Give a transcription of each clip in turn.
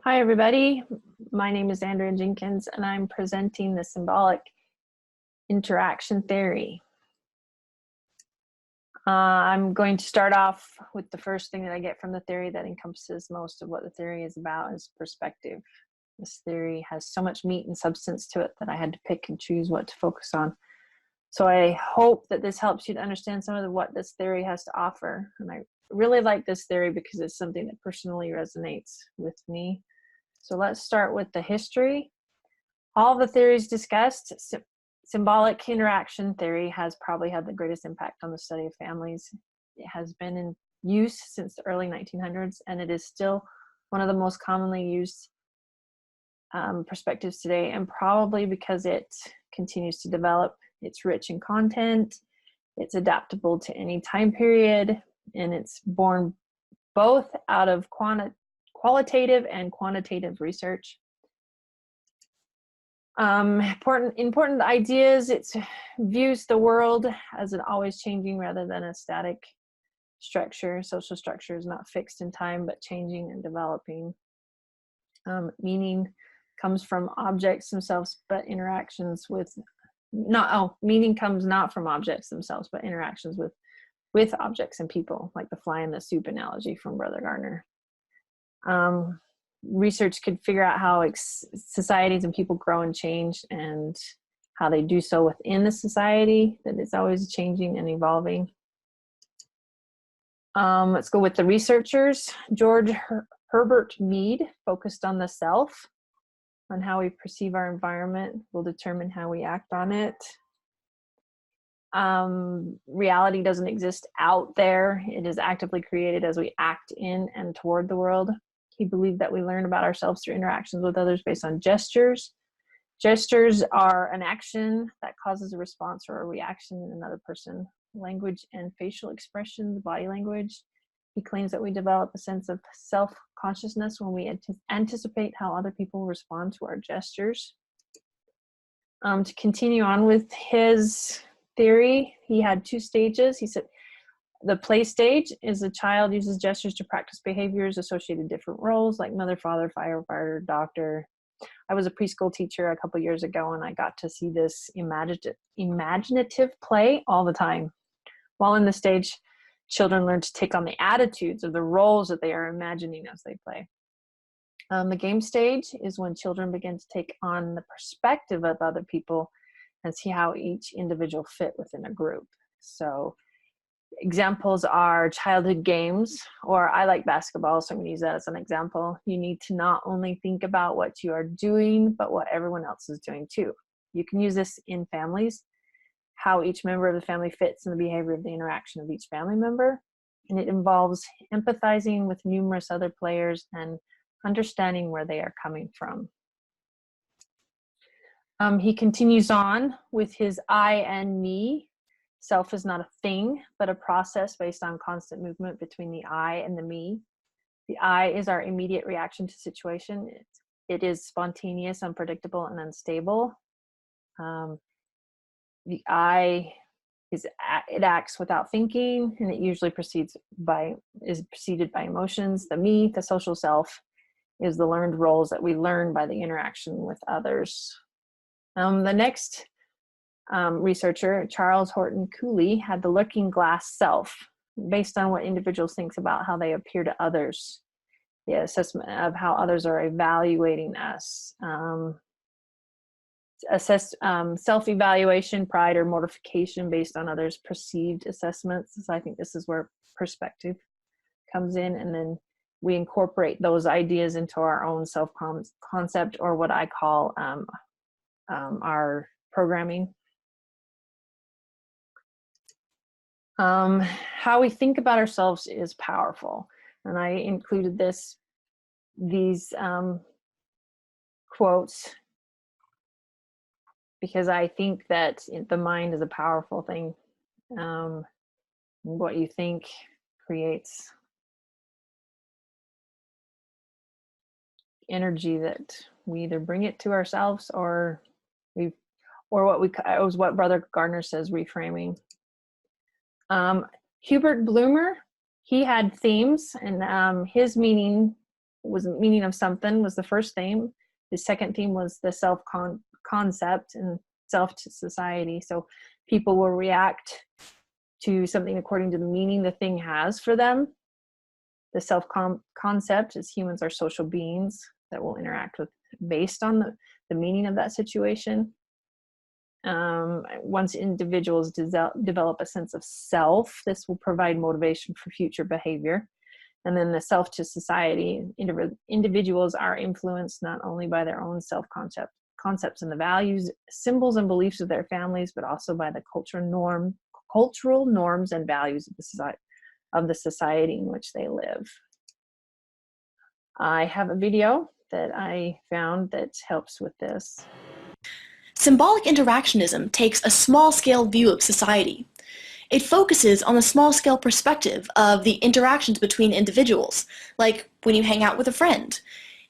Hi, everybody. My name is Andrea Jenkins, and I'm presenting the symbolic interaction theory. I'm going to start off with the first thing that I get from the theory that encompasses most of what the theory is about is perspective. This theory has so much meat and substance to it that I had to pick and choose what to focus on. So I hope that this helps you to understand some of what this theory has to offer. And I really like this theory because it's something that personally resonates with me. So let's start with the history. All the theories discussed, symbolic interaction theory has probably had the greatest impact on the study of families. It has been in use since the early 1900s, and it is still one of the most commonly used perspectives today, and probably because it continues to develop. It's rich in content, it's adaptable to any time period, and it's born both out of qualitative and quantitative research. Important ideas. It views the world as an always changing rather than a static structure. Social structure is not fixed in time, but changing and developing. Meaning comes from objects themselves, but interactions with meaning comes not from objects themselves, but interactions with objects and people, like the fly in the soup analogy from Brother Gardner. Research could figure out how societies and people grow and change, and how they do so within the society, that it's always changing and evolving. Let's go with the researchers. George Herbert Mead focused on the self, on how we perceive our environment will determine how we act on it. Reality doesn't exist out there. It is actively created as we act in and toward the world. He believed that we learn about ourselves through interactions with others based on gestures. Gestures are an action that causes a response or a reaction in another person. Language and facial expressions, body language. He claims that we develop a sense of self-consciousness when we anticipate how other people respond to our gestures. To continue on with his theory, he had two stages. He said, the play stage is a child uses gestures to practice behaviors associated with different roles, like mother, father, firefighter, doctor. I was a preschool teacher a couple years ago, and I got to see this imaginative play all the time. While in the stage, children learn to take on the attitudes of the roles that they are imagining as they play. The game stage is when children begin to take on the perspective of other people and see how each individual fit within a group. So examples are childhood games, or I like basketball, so I'm going to use that as an example. You need to not only think about what you are doing, but what everyone else is doing too. You can use this in families, how each member of the family fits in the behavior of the interaction of each family member. And it involves empathizing with numerous other players and understanding where they are coming from. He continues on with his I and me. Self is not a thing, but a process based on constant movement between the I and the me. The I is our immediate reaction to situation. It is spontaneous, unpredictable, and unstable. The I it acts without thinking, and it usually is preceded by emotions. The me, the social self, is the learned roles that we learn by the interaction with others. The next researcher, Charles Horton Cooley, had the looking glass self, based on what individuals think about how they appear to others, the assessment of how others are evaluating us. Self-evaluation, pride, or mortification based on others' perceived assessments. So I think this is where perspective comes in, and then we incorporate those ideas into our own self-concept, or what I call our programming. How we think about ourselves is powerful, and I included these quotes because I think that the mind is a powerful thing. What you think creates energy that we either bring it to ourselves, or what Brother Gardner says, reframing. Hubert Bloomer, he had themes, and his meaning was the meaning of something was the first theme. The second theme was the self concept and self to society. So people will react to something according to the meaning the thing has for them. The self concept is humans are social beings that will interact with based on the meaning of that situation. Once individuals develop a sense of self, this will provide motivation for future behavior. And then the self to society, individuals are influenced not only by their own concepts and the values, symbols, and beliefs of their families, but also by the cultural norms and values of the society in which they live. I have a video that I found that helps with this. Symbolic interactionism takes a small-scale view of society. It focuses on the small-scale perspective of the interactions between individuals, like when you hang out with a friend,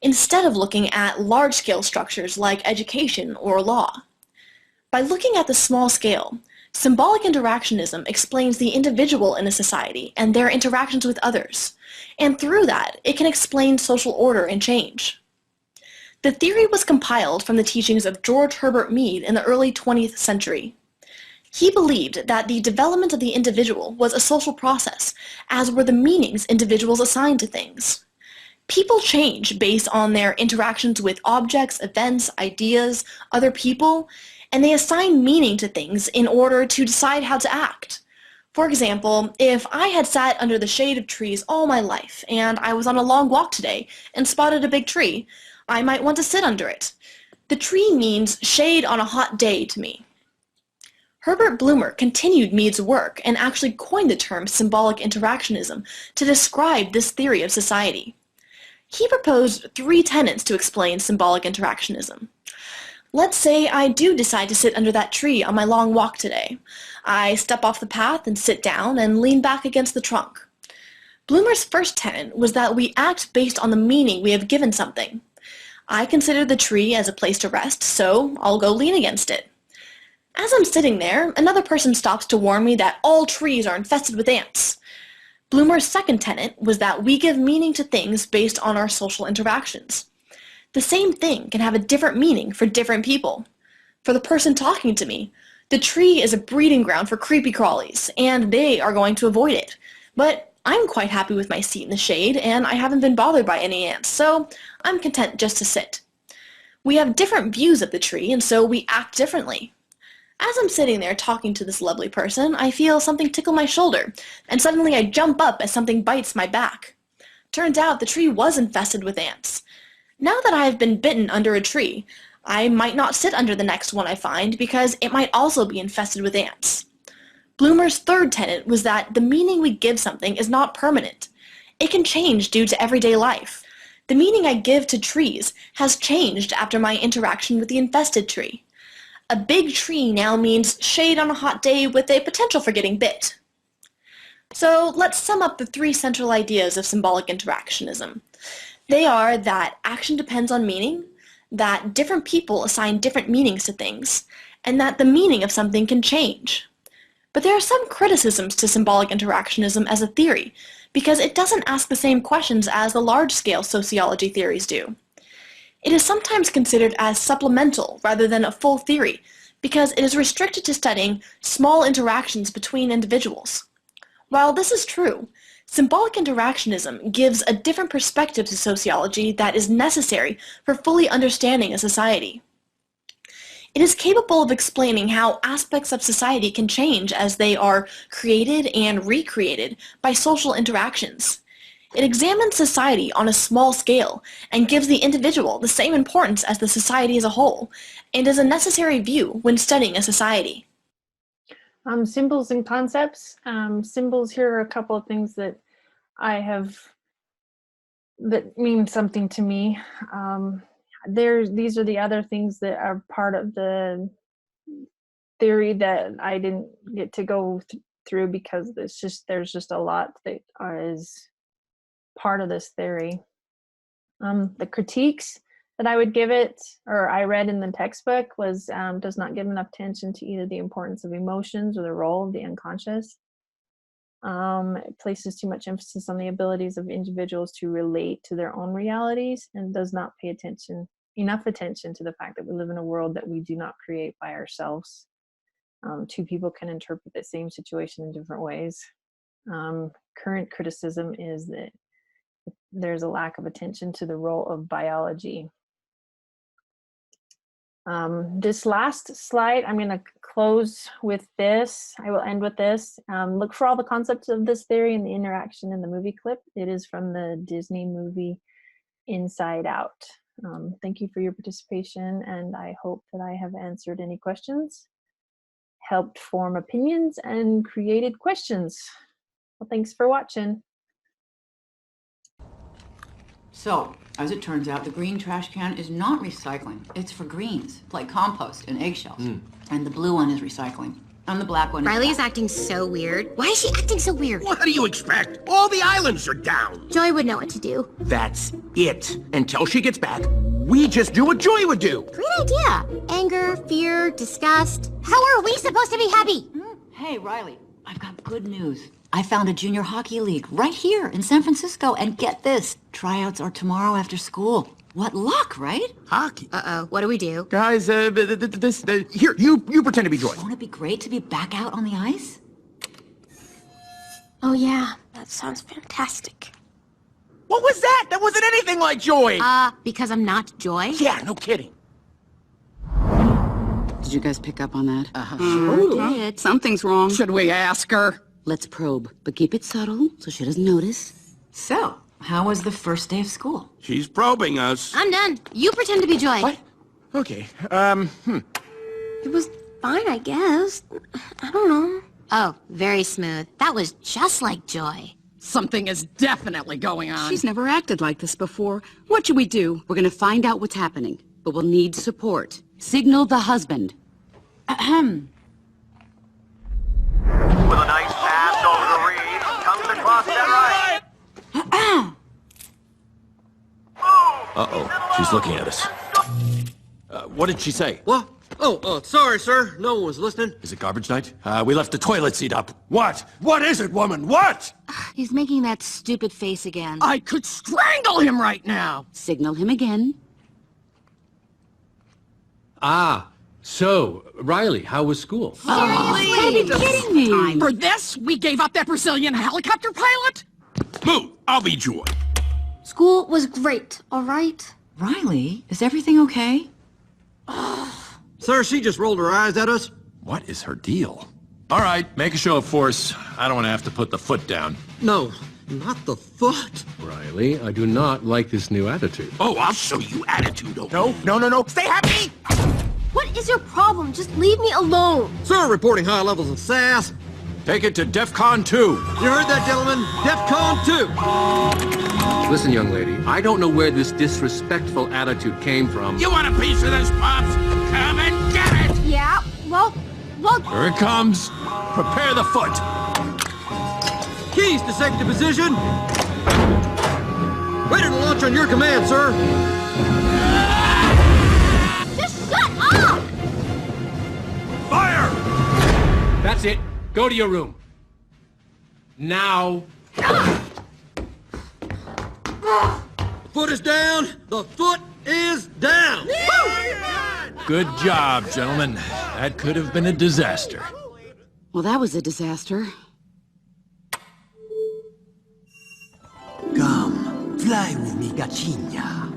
instead of looking at large-scale structures like education or law. By looking at the small scale, symbolic interactionism explains the individual in a society and their interactions with others, and through that, it can explain social order and change. The theory was compiled from the teachings of George Herbert Mead in the early 20th century. He believed that the development of the individual was a social process, as were the meanings individuals assigned to things. People change based on their interactions with objects, events, ideas, other people, and they assign meaning to things in order to decide how to act. For example, if I had sat under the shade of trees all my life, and I was on a long walk today and spotted a big tree, I might want to sit under it. The tree means shade on a hot day to me. Herbert Bloomer continued Mead's work and actually coined the term symbolic interactionism to describe this theory of society. He proposed 3 tenets to explain symbolic interactionism. Let's say I do decide to sit under that tree on my long walk today. I step off the path and sit down and lean back against the trunk. Bloomer's first tenet was that we act based on the meaning we have given something. I consider the tree as a place to rest, so I'll go lean against it. As I'm sitting there, another person stops to warn me that all trees are infested with ants. Bloomer's second tenet was that we give meaning to things based on our social interactions. The same thing can have a different meaning for different people. For the person talking to me, the tree is a breeding ground for creepy crawlies, and they are going to avoid it. But I'm quite happy with my seat in the shade, and I haven't been bothered by any ants, so I'm content just to sit. We have different views of the tree, and so we act differently. As I'm sitting there talking to this lovely person, I feel something tickle my shoulder, and suddenly I jump up as something bites my back. Turns out the tree was infested with ants. Now that I have been bitten under a tree, I might not sit under the next one I find because it might also be infested with ants. Bloomer's third tenet was that the meaning we give something is not permanent. It can change due to everyday life. The meaning I give to trees has changed after my interaction with the infested tree. A big tree now means shade on a hot day with a potential for getting bit. So let's sum up the 3 central ideas of symbolic interactionism. They are that action depends on meaning, that different people assign different meanings to things, and that the meaning of something can change. But there are some criticisms to symbolic interactionism as a theory, because it doesn't ask the same questions as the large-scale sociology theories do. It is sometimes considered as supplemental rather than a full theory, because it is restricted to studying small interactions between individuals. While this is true, symbolic interactionism gives a different perspective to sociology that is necessary for fully understanding a society. It is capable of explaining how aspects of society can change as they are created and recreated by social interactions. It examines society on a small scale and gives the individual the same importance as the society as a whole, and is a necessary view when studying a society. Symbols and concepts. Symbols, here are a couple of things that that mean something to me. These are the other things that are part of the theory that I didn't get to go through because there's just a lot that is part of this theory. The critiques that I would give it, or I read in the textbook, was does not give enough attention to either the importance of emotions or the role of the unconscious. It places too much emphasis on the abilities of individuals to relate to their own realities and does not pay enough attention to the fact that we live in a world that we do not create by ourselves. Two people can interpret the same situation in different ways. Current criticism is that there's a lack of attention to the role of biology. This last slide, I'm going to close with this. I will end with this. Look for all the concepts of this theory and the interaction in the movie clip. It is from the Disney movie Inside Out. Thank you for your participation, and I hope that I have answered any questions, helped form opinions, and created questions. Well, thanks for watching. So, as it turns out, the green trash can is not recycling. It's for greens, like compost and eggshells. And the blue one is recycling. And the black one is... Riley is acting so weird. Why is she acting so weird? What do you expect? All the islands are down. Joy would know what to do. That's it. Until she gets back, we just do what Joy would do. Great idea. Anger, fear, disgust. How are we supposed to be happy? Hey, Riley, I've got good news. I found a junior hockey league right here in San Francisco, and get this, tryouts are tomorrow after school. What luck, right? Hockey? Uh-oh, what do we do? Guys, here, you pretend to be Joy. Won't it be great to be back out on the ice? Oh yeah, that sounds fantastic. What was that? That wasn't anything like Joy. Because I'm not Joy? Yeah, no kidding. Did you guys pick up on that? Sure did. Something's wrong. Should we ask her? Let's probe, but keep it subtle so she doesn't notice. So, how was the first day of school? She's probing us. I'm done. You pretend to be Joy. What? Okay, It was fine, I guess. I don't know. Oh, very smooth. That was just like Joy. Something is definitely going on. She's never acted like this before. What should we do? We're gonna find out what's happening, but we'll need support. Signal the husband. Ahem. With a nice pass over the reed, comes across that right. Uh-oh, she's looking at us. What did she say? What? Oh, sorry, sir. No one was listening. Is it garbage night? We left the toilet seat up. What? What is it, woman? What? He's making that stupid face again. I could strangle him right now. Signal him again. Ah, so, Riley, how was school? Are you kidding me? For this, we gave up that Brazilian helicopter pilot? Moo, I'll be Joy. School was great, all right? Riley, is everything okay? Sir, she just rolled her eyes at us. What is her deal? All right, make a show of force. I don't want to have to put the foot down. No, not the foot. Riley, I do not like this new attitude. Oh, I'll show you attitude, okay? No. Stay happy! What is your problem? Just leave me alone. Sir, reporting high levels of sass. Take it to DEFCON 2. You heard that, gentlemen? DEFCON 2. Listen, young lady, I don't know where this disrespectful attitude came from. You want a piece of this, Pops? Come and get it! Yeah, well... Here it comes. Prepare the foot. Keys to safety position. Ready to launch on your command, sir. Just shut up! Fire! That's it. Go to your room. Now. Foot is down. The foot is down. Good job, gentlemen. That could have been a disaster. Well, that was a disaster. Come, fly with me, Gachinha.